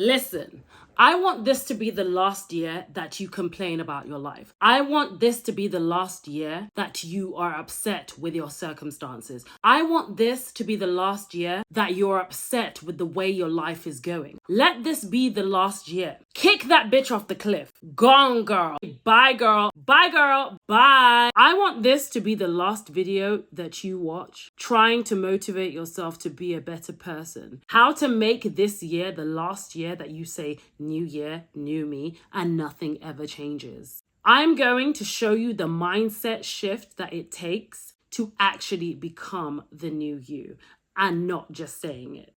Listen, I want this to be the last year that you complain about your life. I want this to be the last year that you are upset with your circumstances. I want this to be the last year that you're upset with the way your life is going. Let this be the last year. Kick that bitch off the cliff. Gone, girl. Bye, girl. Bye, girl. Bye. I want this to be the last video that you watch, trying to motivate yourself to be a better person. How to make this year the last year that you say, new year, new me, and nothing ever changes. I'm going to show you the mindset shift that it takes to actually become the new you and not just saying it.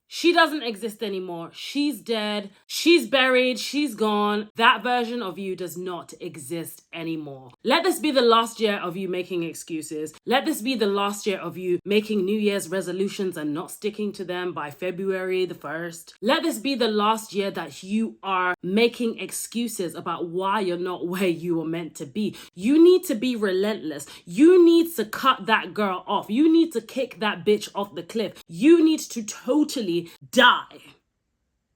She doesn't exist anymore. She's dead. She's buried. She's gone. That version of you does not exist anymore. Let this be the last year of you making excuses. Let this be the last year of you making New Year's resolutions and not sticking to them by February the 1st. Let this be the last year that you are making excuses about why you're not where you were meant to be. You need to be relentless. You need to cut that girl off. You need to kick that bitch off the cliff. You need to totally die.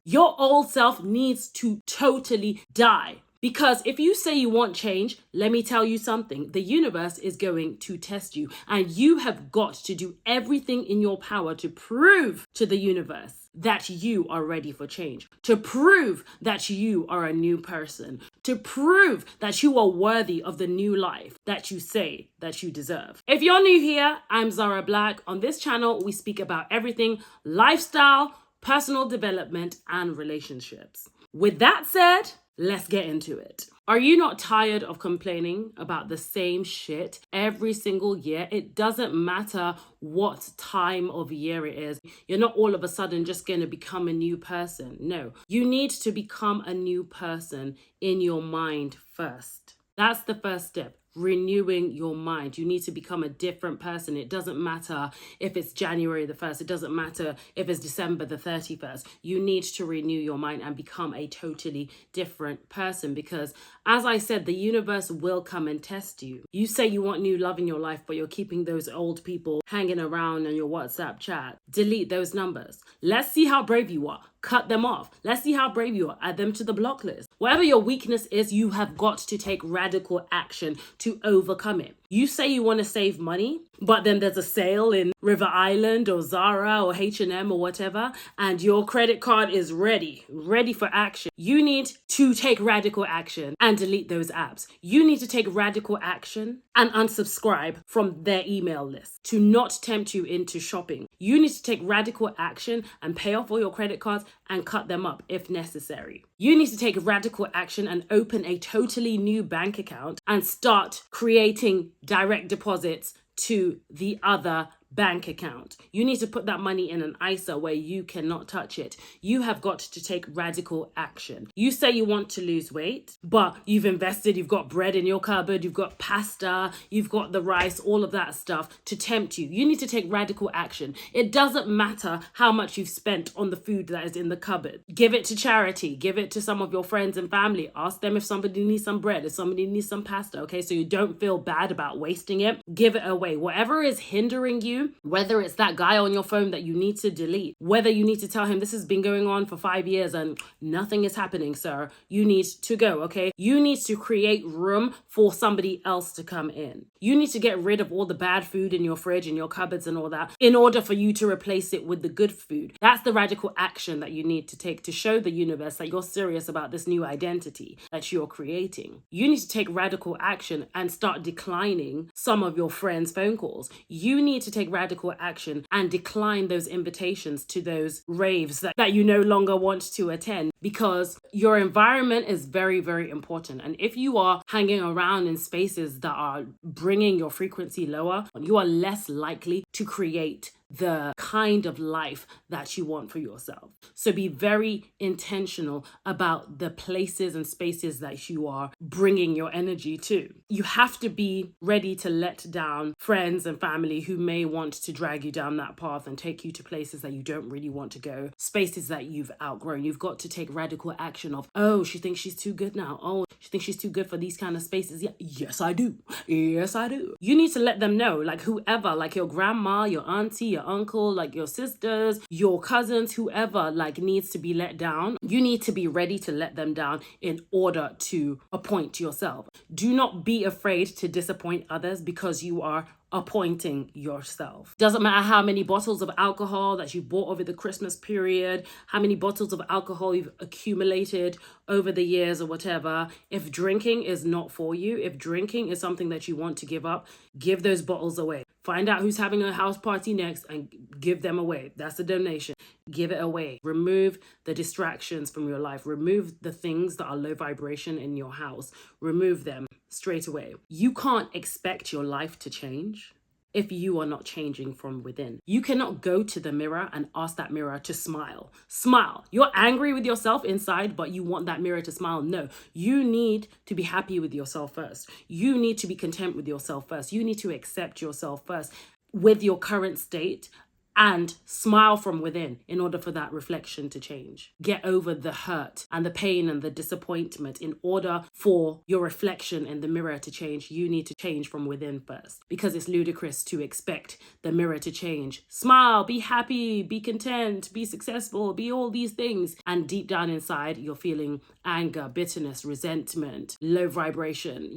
Your old self needs to totally die. Because if you say you want change, let me tell you something. The universe is going to test you. And you have got to do everything in your power to prove to the universe that you are ready for change. To prove that you are a new person. To prove that you are worthy of the new life that you say that you deserve. If you're new here, I'm Zara Black. On this channel, we speak about everything lifestyle, personal development, and relationships. With that said, let's get into it. Are you not tired of complaining about the same shit every single year? It doesn't matter what time of year it is. You're not all of a sudden just going to become a new person. No, you need to become a new person in your mind first. That's the first step. Renewing your mind. You need to become a different person. It doesn't matter if it's January the 1st. It doesn't matter if it's December the 31st. You need to renew your mind and become a totally different person because, as I said, the universe will come and test you. You say you want new love in your life, but you're keeping those old people hanging around on your WhatsApp chat. Delete those numbers. Let's see how brave you are. Cut them off. Let's see how brave you are. Add them to the block list. Whatever your weakness is, you have got to take radical action to overcome it. You say you want to save money, but then there's a sale in River Island or Zara or H&M or whatever, and your credit card is ready for action. You need to take radical action and delete those apps. You need to take radical action and unsubscribe from their email list to not tempt you into shopping. You need to take radical action and pay off all your credit cards and cut them up if necessary. You need to take radical action and open a totally new bank account and start creating direct deposits to the other bank account. You need to put that money in an ISA where you cannot touch it. You have got to take radical action. You say you want to lose weight, but you've invested, you've got bread in your cupboard, you've got pasta, you've got the rice, all of that stuff to tempt you. You need to take radical action. It doesn't matter how much you've spent on the food that is in the cupboard. Give it to charity. Give it to some of your friends and family. Ask them if somebody needs some bread, if somebody needs some pasta, okay? So you don't feel bad about wasting it. Give it away. Whatever is hindering you, whether it's that guy on your phone that you need to delete, whether you need to tell him this has been going on for 5 years and nothing is happening, sir, you need to go, okay? You need to create room for somebody else to come in. You need to get rid of all the bad food in your fridge and your cupboards and all that in order for you to replace it with the good food. That's the radical action that you need to take to show the universe that you're serious about this new identity that you're creating. You need to take radical action and start declining some of your friends' phone calls. You need to take radical action and decline those invitations to those raves that you no longer want to attend, because your environment is very, very important. And if you are hanging around in spaces that are bringing your frequency lower, you are less likely to create the kind of life that you want for yourself. So be very intentional about the places and spaces that you are bringing your energy to. You have to be ready to let down friends and family who may want to drag you down that path and take you to places that you don't really want to go, spaces that you've outgrown. You've got to take radical action of, oh, she thinks she's too good now. Oh, she thinks she's too good for these kind of spaces. Yeah, yes, I do. Yes, I do. You need to let them know, like whoever, like your grandma, your auntie, your your uncle, like your sisters, your cousins, whoever like needs to be let down, you need to be ready to let them down in order to appoint yourself. Do not be afraid to disappoint others because you are appointing yourself. Doesn't matter how many bottles of alcohol that you bought over the Christmas period, how many bottles of alcohol you've accumulated over the years or whatever. If drinking is not for you, if drinking is something that you want to give up, give those bottles away. Find out who's having a house party next and give them away. That's a donation. Give it away. Remove the distractions from your life. Remove the things that are low vibration in your house. Remove them straight away. You can't expect your life to change if you are not changing from within. You cannot go to the mirror and ask that mirror to smile. Smile. You're angry with yourself inside, but you want that mirror to smile. No, you need to be happy with yourself first. You need to be content with yourself first. You need to accept yourself first with your current state and smile from within in order for that reflection to change. Get over the hurt and the pain and the disappointment. In order for your reflection in the mirror to change, you need to change from within first, because it's ludicrous to expect the mirror to change. Smile, be happy, be content, be successful, be all these things. And deep down inside, you're feeling anger, bitterness, resentment, low vibration,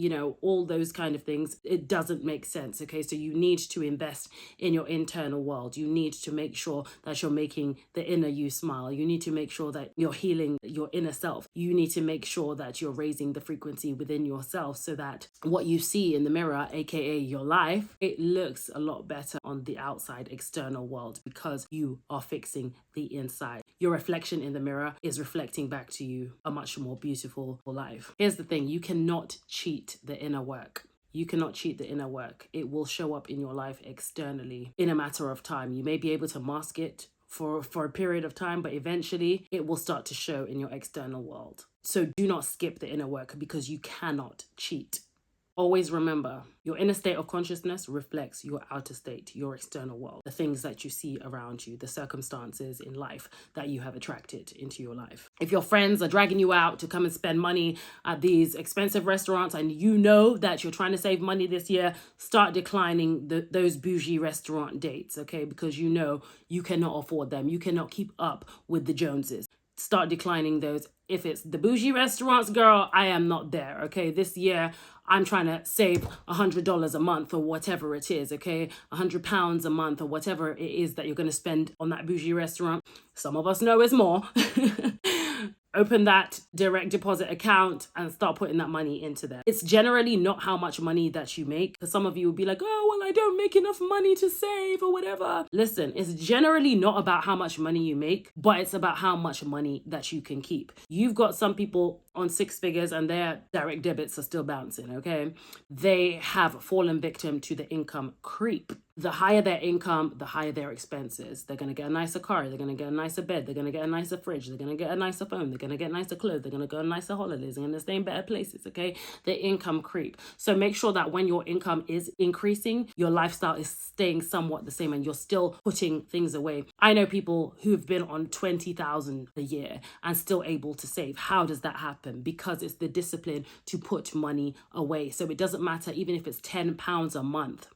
all those kind of things. It doesn't make sense. Okay, so you need to invest in your internal world. You need to make sure that you're making the inner you smile. You need to make sure that you're healing your inner self. You need to make sure that you're raising the frequency within yourself so that what you see in the mirror, aka your life, it looks a lot better on the outside external world because you are fixing the inside. Your reflection in the mirror is reflecting back to you a much more beautiful life. Here's the thing, you cannot cheat the inner work. You cannot cheat the inner work. It will show up in your life externally in a matter of time. You may be able to mask it for a period of time, but eventually it will start to show in your external world. So do not skip the inner work because you cannot cheat. Always remember, your inner state of consciousness reflects your outer state, your external world, the things that you see around you, the circumstances in life that you have attracted into your life. If your friends are dragging you out to come and spend money at these expensive restaurants and you know that you're trying to save money this year, start declining those bougie restaurant dates, okay? Because you know you cannot afford them. You cannot keep up with the Joneses. Start declining those. If it's the bougie restaurants, girl, I am not there, okay? This year, I'm trying to save $100 a month or whatever it is, okay? £100 a month or whatever it is that you're going to spend on that bougie restaurant. Some of us know it's more. Open that direct deposit account and start putting that money into there. It's generally not how much money that you make. Because some of you will be like, oh, well, I don't make enough money to save or whatever. Listen, it's generally not about how much money you make, but it's about how much money that you can keep. You've got some people on 6 figures and their direct debits are still bouncing, okay? They have fallen victim to the income creep. The higher their income, the higher their expenses. They're going to get a nicer car. They're going to get a nicer bed. They're going to get a nicer fridge. They're going to get a nicer phone. They're going to get nicer clothes. They're going to go on nicer holidays. They're going to stay in better places, okay? The income creep. So make sure that when your income is increasing, your lifestyle is staying somewhat the same and you're still putting things away. I know people who've been on 20,000 a year and still able to save. How does that happen? Because it's the discipline to put money away. So it doesn't matter even if it's £10 a month.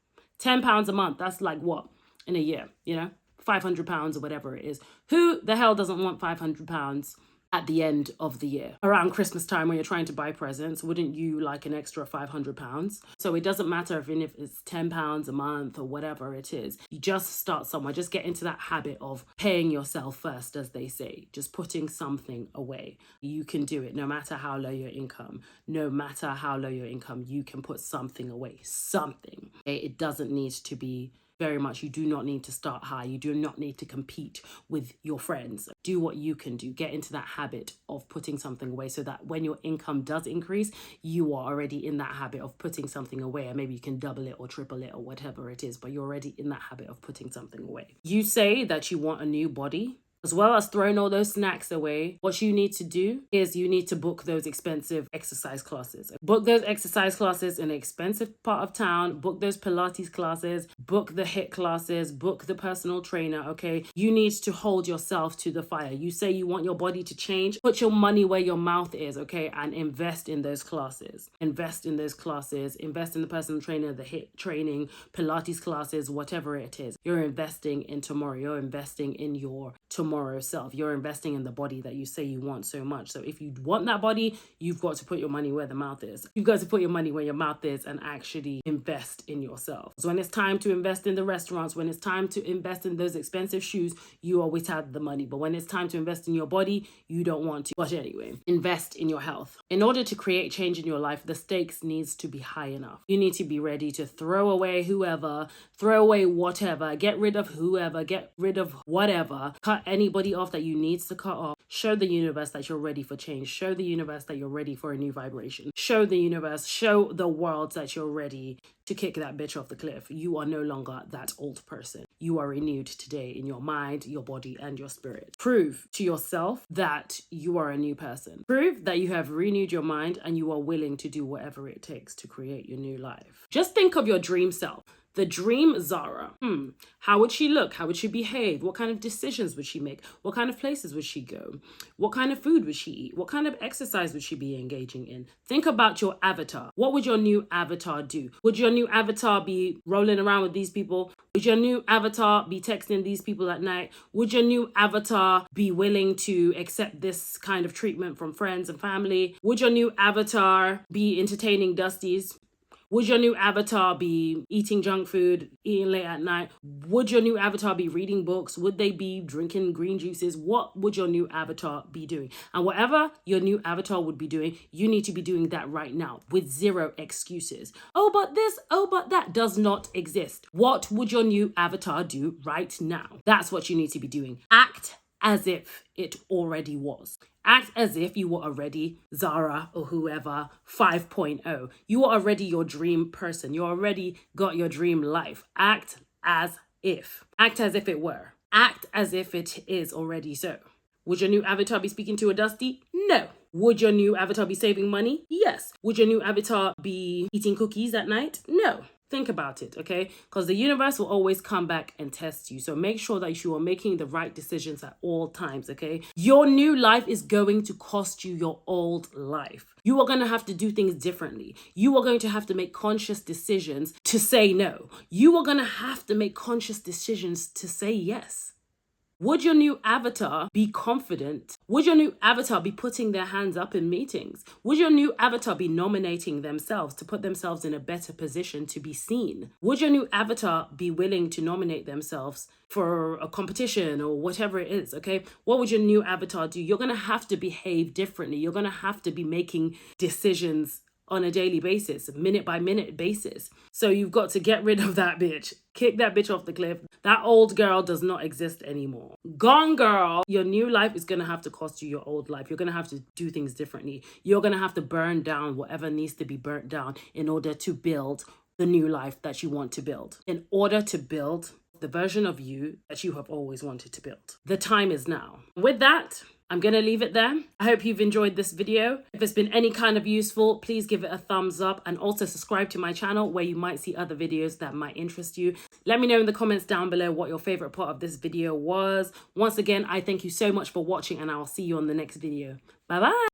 £10 a month, that's like what? In a year, £500 or whatever it is. Who the hell doesn't want £500 at the end of the year? Around Christmas time when you're trying to buy presents, wouldn't you like an extra £500? So it doesn't matter if it's £10 a month or whatever it is. You just start somewhere. Just get into that habit of paying yourself first, as they say. Just putting something away. You can do it no matter how low your income. No matter how low your income, you can put something away. Something. Okay? It doesn't need to be very much. You do not need to start high. You do not need to compete with your friends. Do what you can do. Get into that habit of putting something away so that when your income does increase, you are already in that habit of putting something away. And maybe you can double it or triple it or whatever it is, but you're already in that habit of putting something away. You say that you want a new body. As well as throwing all those snacks away, what you need to do is you need to book those expensive exercise classes. Book those exercise classes in an expensive part of town, book those Pilates classes, book the HIIT classes, book the personal trainer, okay? You need to hold yourself to the fire. You say you want your body to change, put your money where your mouth is, okay? And invest in those classes. Invest in those classes, invest in the personal trainer, the HIIT training, Pilates classes, whatever it is. You're investing in tomorrow. You're investing in your tomorrow self. You're investing in the body that you say you want so much. So if you want that body, you've got to put your money where the mouth is. You've got to put your money where your mouth is and actually invest in yourself. So when it's time to invest in the restaurants, when it's time to invest in those expensive shoes, you always have the money. But when it's time to invest in your body, you don't want to. But anyway, invest in your health. In order to create change in your life, the stakes needs to be high enough. You need to be ready to throw away whoever, throw away whatever, get rid of whoever, get rid of whatever, cut anybody off that you need to cut off. Show the universe that you're ready for change. Show the universe that you're ready for a new vibration. Show the universe, show the world that you're ready to kick that bitch off the cliff. You are no longer that old person. You are renewed today in your mind, your body, and your spirit. Prove to yourself that you are a new person. Prove that you have renewed your mind and you are willing to do whatever it takes to create your new life. Just think of your dream self. The dream Zara. How would she look? How would she behave? What kind of decisions would she make? What kind of places would she go? What kind of food would she eat? What kind of exercise would she be engaging in? Think about your avatar. What would your new avatar do? Would your new avatar be rolling around with these people? Would your new avatar be texting these people at night? Would your new avatar be willing to accept this kind of treatment from friends and family? Would your new avatar be entertaining Dusties? Would your new avatar be eating junk food, eating late at night? Would your new avatar be reading books? Would they be drinking green juices? What would your new avatar be doing? And whatever your new avatar would be doing, you need to be doing that right now with zero excuses. Oh, but this, oh, but that does not exist. What would your new avatar do right now? That's what you need to be doing. Act as if it already was. Act as if you were already Zara or whoever 5.0. You are already your dream person. You already got your dream life. Act as if. Act as if it were. Act as if it is already so. Would your new avatar be speaking to a Dusty? No. Would your new avatar be saving money? Yes. Would your new avatar be eating cookies at night? No. Think about it, okay? Because the universe will always come back and test you. So make sure that you are making the right decisions at all times, okay? Your new life is going to cost you your old life. You are going to have to do things differently. You are going to have to make conscious decisions to say no. You are going to have to make conscious decisions to say yes. Would your new avatar be confident? Would your new avatar be putting their hands up in meetings? Would your new avatar be nominating themselves to put themselves in a better position to be seen? Would your new avatar be willing to nominate themselves for a competition or whatever it is, okay? What would your new avatar do? You're going to have to behave differently. You're going to have to be making decisions on a daily basis, minute by minute basis. So you've got to get rid of that bitch. Kick that bitch off the cliff. That old girl does not exist anymore. Gone girl. Your new life is going to have to cost you your old life. You're going to have to do things differently. You're going to have to burn down whatever needs to be burnt down in order to build the new life that you want to build. In order to build the version of you that you have always wanted to build. The time is now. With that, I'm going to leave it there. I hope you've enjoyed this video. If it's been any kind of useful, please give it a thumbs up and also subscribe to my channel where you might see other videos that might interest you. Let me know in the comments down below what your favorite part of this video was. Once again, I thank you so much for watching and I'll see you on the next video. Bye bye.